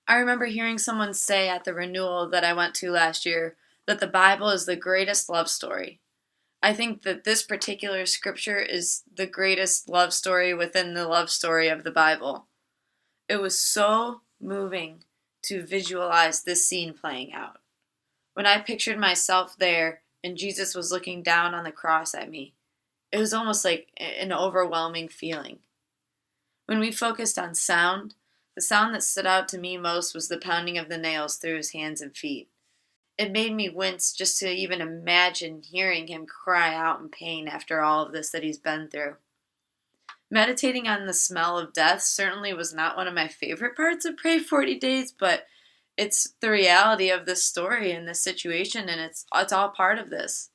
I remember hearing someone say at the renewal that I went to last year that the Bible is the greatest love story. I think that this particular scripture is the greatest love story within the love story of the Bible. It was so moving to visualize this scene playing out. When I pictured myself there and Jesus was looking down on the cross at me, it was almost like an overwhelming feeling. When we focused on sound, the sound that stood out to me most was the pounding of the nails through his hands and feet. It made me wince just to even imagine hearing him cry out in pain after all of this that he's been through. Meditating on the smell of death certainly was not one of my favorite parts of Pray 40 Days, but it's the reality of this story and this situation, and it's all part of this.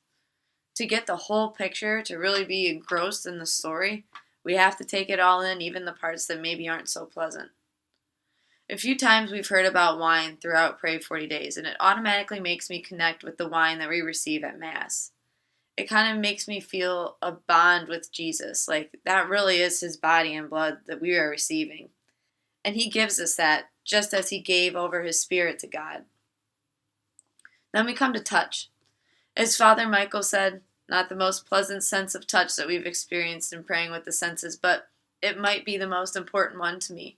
To get the whole picture, to really be engrossed in the story, we have to take it all in, even the parts that maybe aren't so pleasant. A few times we've heard about wine throughout Pray 40 Days, and it automatically makes me connect with the wine that we receive at Mass. It kind of makes me feel a bond with Jesus, like that really is his body and blood that we are receiving. And he gives us that just as he gave over his spirit to God. Then we come to touch. As Father Michael said, not the most pleasant sense of touch that we've experienced in praying with the senses, but it might be the most important one to me.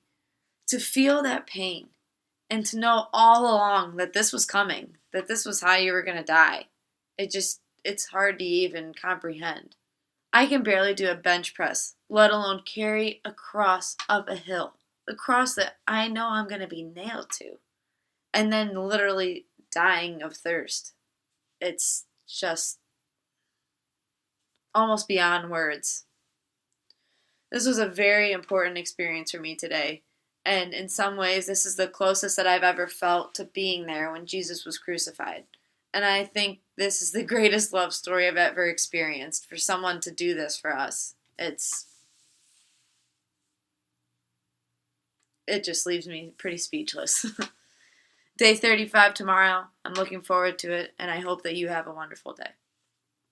To feel that pain and to know all along that this was coming, that this was how you were going to die. It's hard to even comprehend. I can barely do a bench press, let alone carry a cross up a hill. The cross that I know I'm going to be nailed to. And then literally dying of thirst. It's just almost beyond words. This was a very important experience for me today. And in some ways, this is the closest that I've ever felt to being there when Jesus was crucified. And I think this is the greatest love story I've ever experienced, for someone to do this for us. It just leaves me pretty speechless. Day 35 tomorrow. I'm looking forward to it, and I hope that you have a wonderful day.